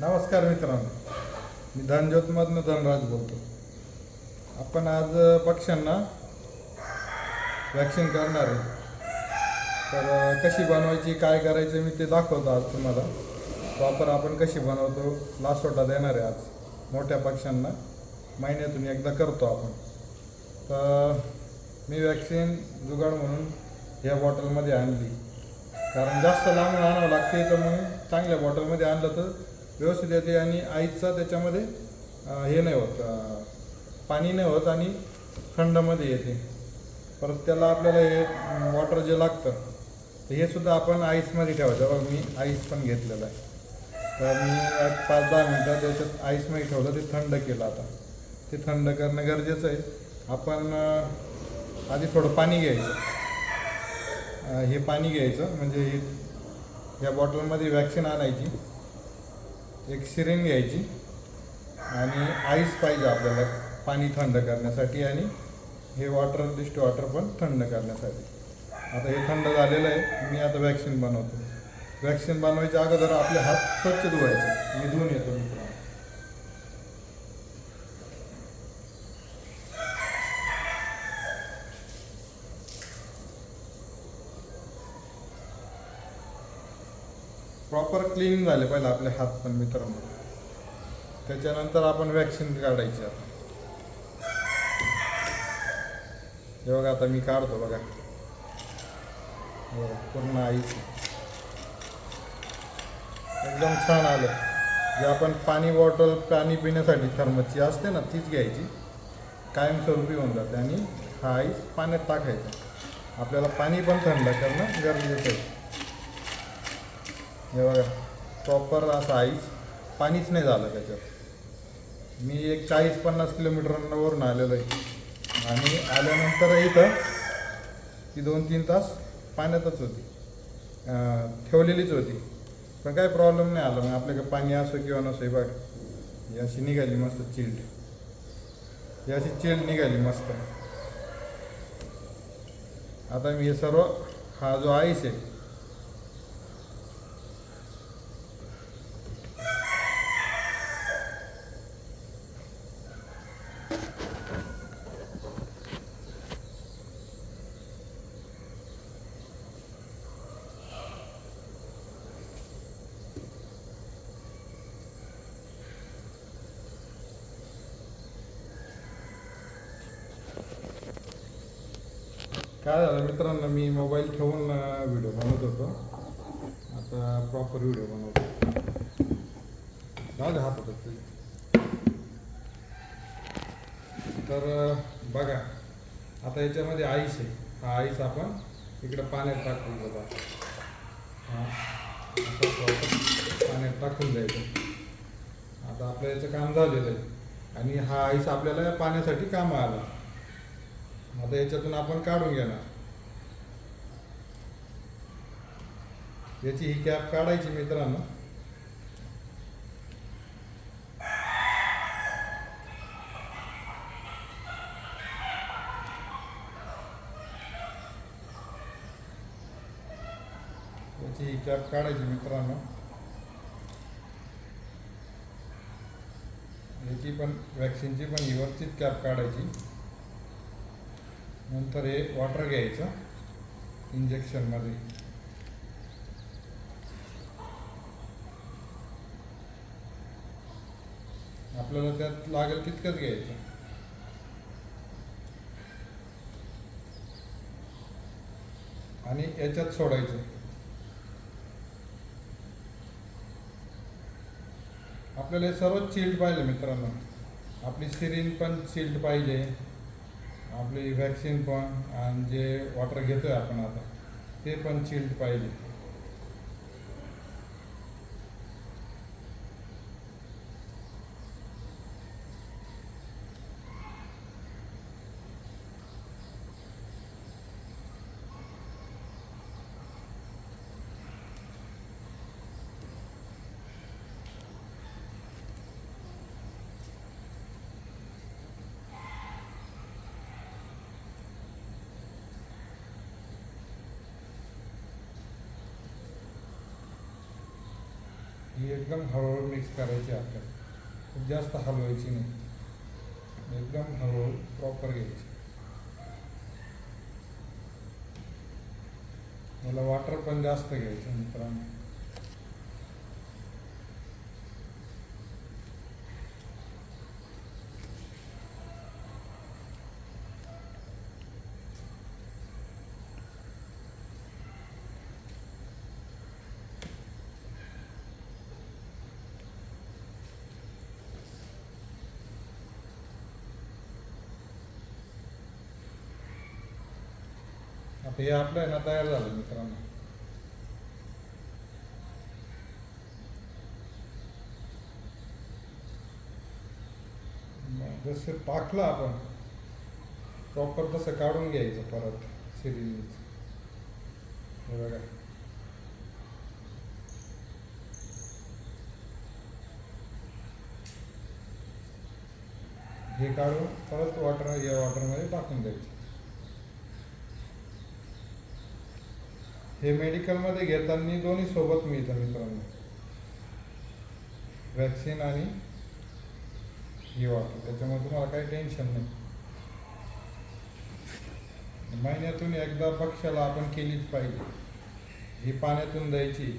नमस्कार मित्रांनो, मी धनज्योतमधनं धनराज बोलतो. आपण आज पक्ष्यांना वॅक्सिन करणार आहे. तर कशी बनवायची, काय करायचं मी ते दाखवतो आज तुम्हाला. प्रॉपर आपण कशी बनवतो, लासोटा देणार आहे आज मोठ्या पक्ष्यांना. महिन्यातून एकदा करतो आपण. तर मी वॅक्सिन जुगाड म्हणून ह्या बॉटलमध्ये आणली, कारण जास्त लांबून आणावं लागते. तर मग चांगल्या बॉटलमध्ये आणलं तर व्यवस्थित येते आणि आईचा त्याच्यामध्ये हे नाही होत, पाणी नाही होत आणि थंडमध्ये येते. परत त्याला आपल्याला हे वॉटर जे लागतं तर हे सुद्धा आपण आईसमध्ये ठेवायचं. बघा मी आईस पण घेतलेलं आहे. तर मी 5-10 मिनटं त्याच्यात आईसमध्ये ठेवलं, ते थंड केलं. आता ते थंड करणं गरजेचं आहे. आपण आधी थोडं पाणी घ्यायचं. हे पाणी घ्यायचं म्हणजे या बॉटलमध्ये वॅक्सिन आणायची. एक सिरिंज घ्यायची आणि आईस पाहिजे आपल्याला पाणी थंड करण्यासाठी आणि हे डिस्ट वॉटर पण थंड करण्यासाठी. आता हे थंड झालेलं आहे. मी आता वॅक्सिन बनवतो. वॅक्सिन बनवायच्या अगोदर आपले हात स्वच्छ धुवायचे. मी धुवून येतो मित्रांनो. प्रॉपर क्लीन झाले पाहिजे आपले हात पण मित्रांनो. त्याच्यानंतर आपण वॅक्सिन काढायची. आता हे बघा, आता मी काढतो. बघा पूर्ण आईस एकदम छान आलं. जे आपण पाणी पिण्यासाठी थर्मसची असते ना, तीच घ्यायची. कायमस्वरूपी होऊन जाते आणि हा आईस पाण्यात टाकायचा. आपल्याला पाणी पण थंड करणं गरजेचं आहे. हे बघा, प्रॉपर असं आईस, पाणीच नाही झालं त्याच्यात. मी एक 40-50 किलोमीटरवरून आलेलो आहे आणि आल्यानंतर इथं ती 2-3 तास पाण्यातच होती, ठेवलेलीच होती. पण काही प्रॉब्लेम नाही आला. मग आपल्याकडे पाणी असो किंवा नसो, बघ ही अशी निघाली मस्त चिल्ड. ही अशी चिल्ड निघाली मस्त. आता मी हे सर्व, हा जो आईस आहे, काय झालं मित्रांनो, मी मोबाईल ठेवून व्हिडिओ बनवत होतो. आता प्रॉपर व्हिडिओ बनवतो. झालं हातात. तर बघा, आता याच्यामध्ये आईस आहे. हा आईस आपण इकडं पाण्यात टाकून बघा. पाण्यात टाकून द्यायचं. आता आपलं याचं काम झालेलं आहे आणि हा आईस आपल्याला पाण्यासाठी कामं आला. आता याच्यातून आपण काढून घेणार. याची ही कॅप काढायची मित्रांनो. याची ही कॅप काढायची मित्रांनो. याची पण वॅक्सिनची पण ही वरचीच कॅप काढायची. नंतर हे वॉटर घ्यायचं इंजेक्शनमध्ये. आपल्याला त्यात लागेल तितकंच घ्यायचं आणि याच्यात सोडायचं. आपल्याला हे सर्व चिल्ड पाहिजे मित्रांनो. आपली सिरिंज पण चिल्ड पाहिजे, आपली वॅक्सिन पण, आणि जे वॉटर घेतोय आपण आता ते पण चिल्ड पाहिजे. ही एकदम हळूहळू मिक्स करायची आपल्याला, खूप जास्त हलवायची नाही, एकदम हळूहळू प्रॉपर घ्यायची. मला वॉटर पण जास्त घ्यायचं मित्रांनो. आता हे आपलं आहे ना तयार झालं मित्रांनो. जसं टाकलं आपण प्रॉपर तसं काढून घ्यायचं परत सिरीज. हे बघा, हे काढून परत या वॉटरमध्ये टाकून द्यायचं. हे मेडिकलमध्ये घेताना दोन्ही सोबत मिळतं मित्रांनो, वॅक्सिन आणि ही वॉटर. त्याच्यामुळे तुम्हाला काही टेन्शन नाही. महिन्यातून एकदा पक्ष्याला आपण केलीच पाहिजे. ही पाण्यातून द्यायची.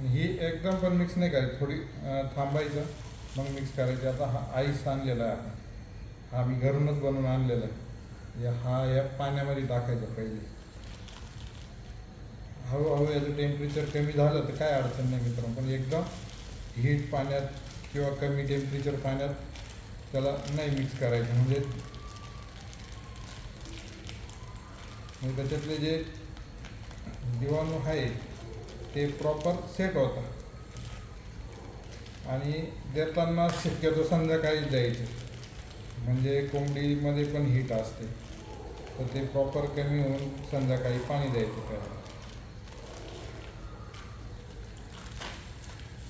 ही एकदम पण मिक्स नाही करायची, थोडी थांबायचं मग मिक्स करायची. आता हा आईस आणलेला आहे आपण, हा मी घरूनच बनवून आणलेला आहे. या पाण्यामध्ये टाकायचं पहिले. हळूहळू याचं टेम्परेचर कमी झालं तर काय अडचण नाही मित्रांनो, पण एकदम हीट पाण्यात किंवा कमी टेम्परेचर पाण्यात त्याला नाही मिक्स करायचं. म्हणजे त्याच्यातले जे जीवाणू आहे ते प्रॉपर सेट होतात. आणि देताना शक्यतो संध्याकाळीच द्यायचे, म्हणजे कोंबडीमध्ये पण हीट असते, तर ते प्रॉपर कमी होऊन संध्याकाळी पाणी द्यायचं त्याला.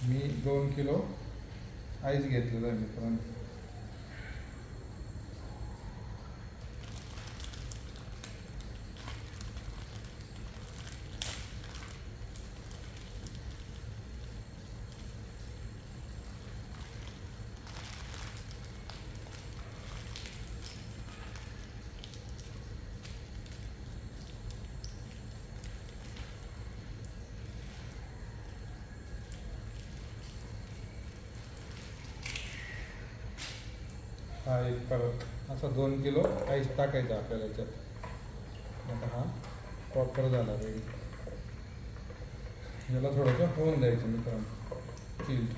मी 2 किलो आईस घेतलेलं आहे मित्रांनो. हा एक परत असा 2 किलो आईस टाकायचा आपल्याला याच्यात. आता हा प्रॉपर झाला रेडी. याला थोडंसं होऊन द्यायचं मित्रांनो चिल्ड.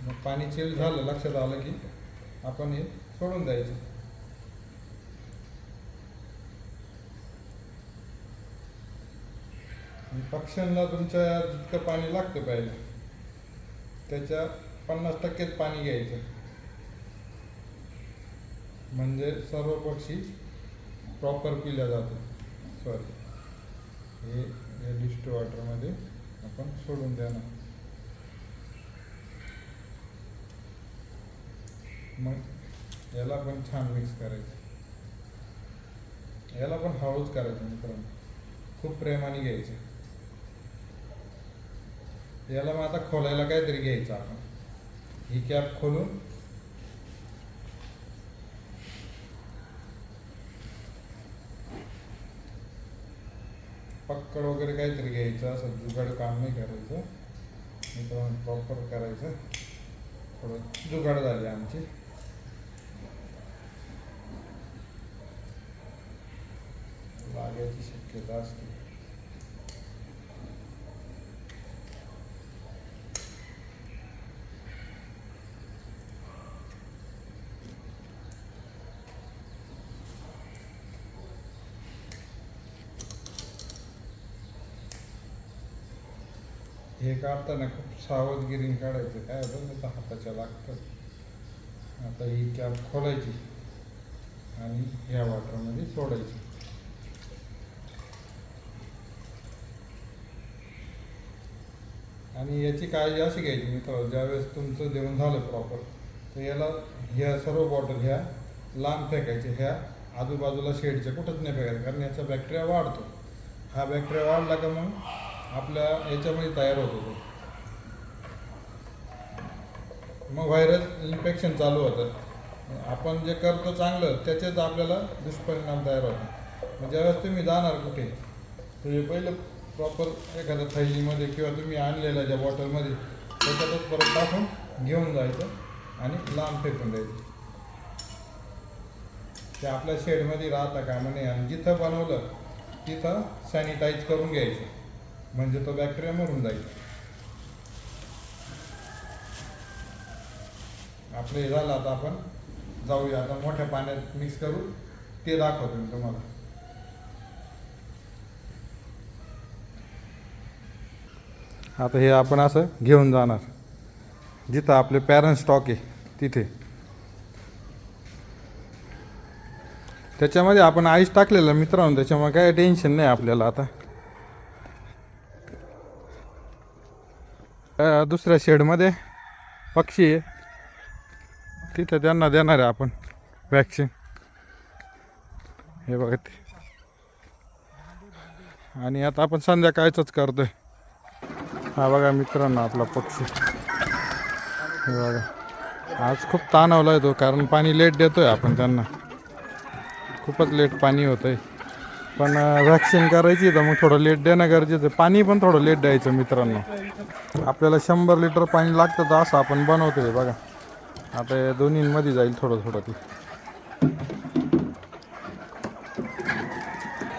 मग पाणी चिल्ड झालं, लक्षात आलं की आपण हे सोडून द्यायचं. पक्ष्यांना तुमच्या जितकं पाणी लागतं पाहिजे त्याच्या 50%च पाणी घ्यायचं, म्हणजे सर्व पक्षी प्रॉपर पिल्या जातात. सॉरी, हे डिस्टो वॉटरमध्ये आपण सोडून द्या ना. मग याला पण छान मिक्स करायचं. याला पण हळूच करायचं मित्रांनो, खूप प्रेमाने घ्यायचं. याला मग आता खोलायला काहीतरी घ्यायचं आपण. ही कॅप खोलून पक्कड वगैरे काहीतरी घ्यायचं, असं जुगाड काम नाही करायचं मित्रांनो, प्रॉपर करायचं. थोडं जुगाड झाली आमची. लागायची शक्यता असते. हे काढताना खूप सावधगिरीने काढायचं. काय होतं नाही तर हाताच्या लागतं. आता ही कॅप खोलायची आणि ह्या वॉटरमध्ये सोडायची. आणि याची काळजी अशी घ्यायची मित्रांनो, ज्यावेळेस तुमचं देऊन झालं प्रॉपर तर याला ह्या सर्व बॉटल ह्या लांब फेकायच्या, ह्या आजूबाजूला शेडच्या कुठंच नाही फेकायचं, कारण याचा बॅक्टेरिया वाढतो. हा बॅक्टेरिया वाढला का मग आपल्या याच्यामध्ये तयार होतो तो, मग व्हायरस इन्फेक्शन चालू होतं. आपण जे करतो चांगलं त्याचेच आपल्याला दुष्परिणाम तयार होतात. मग ज्यावेळेस तुम्ही जाणार कुठे तर हे पहिलं प्रॉपर एखाद्या थैलीमध्ये किंवा तुम्ही आणलेल्या ज्या बॉटलमध्ये त्याच्यातच परत टाकून घेऊन जायचं आणि लांब फेकून द्यायचं. ते आपल्या शेडमध्ये राहता कामा नये आणि जिथं बनवलं तिथं सॅनिटाईज करून घ्यायचं, म्हणजे तो बॅक्टेरिया मरून जाईल. आपलं हे झालं. आता आपण जाऊया, आता मोठ्या पाण्यात मिक्स करू, ते दाखवतो मी तुम्हाला. आता हे आपण असं घेऊन जाणार जिथं आपले पॅरेंट स्टॉक आहे तिथे. त्याच्यामध्ये आपण आईस टाकलेलं मित्रांनो, त्याच्यामुळे काय टेन्शन नाही आपल्याला. आता दुसऱ्या शेडमध्ये पक्षी आहे, तिथं त्यांना देणार आहे आपण वॅक्सिन. हे बघा ते. आणि आता आपण संध्याकाळचंच करतोय. हा बघा मित्रांनो आपला पक्षी. हे बघा आज खूप ताणवला आहे तो, कारण पाणी लेट देतोय आपण त्यांना, खूपच लेट पाणी होतंय. पण वॅक्सिन करायची तर मग थोडं लेट देणं गरजेचं आहे. पाणी पण थोडं लेट द्यायचं मित्रांनो. आपल्याला 100 लिटर पाणी लागतं तर असं आपण बनवतोय बघा. आता या दोन्हींमध्ये जाईल थोडं थोडं ते.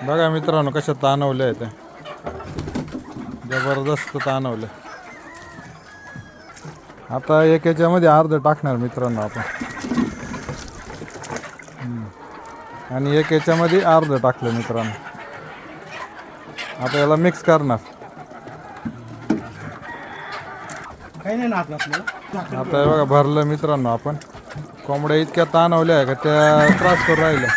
बघा मित्रांनो कशा ताणवल्या आहेत त्या, जबरदस्त ताणवलं. आता एक याच्यामध्ये अर्ध टाकणार मित्रांनो आपण, आणि एक याच्यामध्ये अर्ध टाकलं मित्रांनो. आता याला मिक्स करणार. आता हे बघा भरलं मित्रांनो आपण. कोंबड्या इतक्या ताणवल्या आहे का त्या त्रास करून राहिल्या.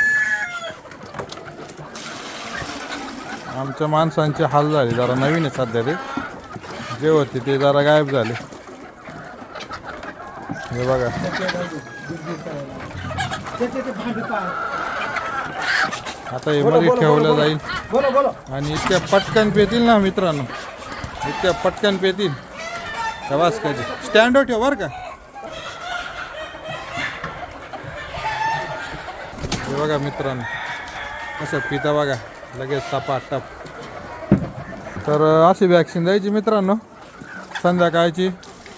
आमच्या माणसांचे हाल झाले. जरा नवीन आहे सध्या ते, जे होते ते जरा गायब झाले. हे बघा आता हे मध्ये ठेवलं जाईल आणि इतक्या पटकन पेतील ना मित्रांनो, इतक्या पटकन पेतील. वास कधी स्टँडवर ठेव बरं का. हे बघा मित्रांनो कसं पिता बघा लगेच टपाटप. तर अशी वॅक्सिन द्यायची मित्रांनो संध्याकाळची.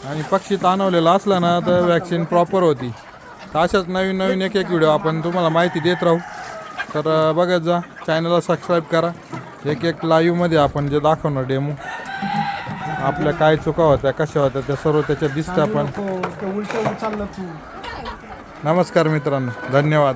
आणि पक्षी ताणवलेला असला ना तर वॅक्सिन प्रॉपर होती. तर अशाच नवीन नवीन एक एक व्हिडिओ आपण तुम्हाला माहिती देत राहू. तर बघत जा, चॅनलला सबस्क्राईब करा. एक एक लाईव्हमध्ये आपण जे दाखवणार डेमो, आपल्या काय चुका होत्या कशा होत्या त्या सर्व त्याच्यात दिसतं. आपण नमस्कार मित्रांनो, धन्यवाद.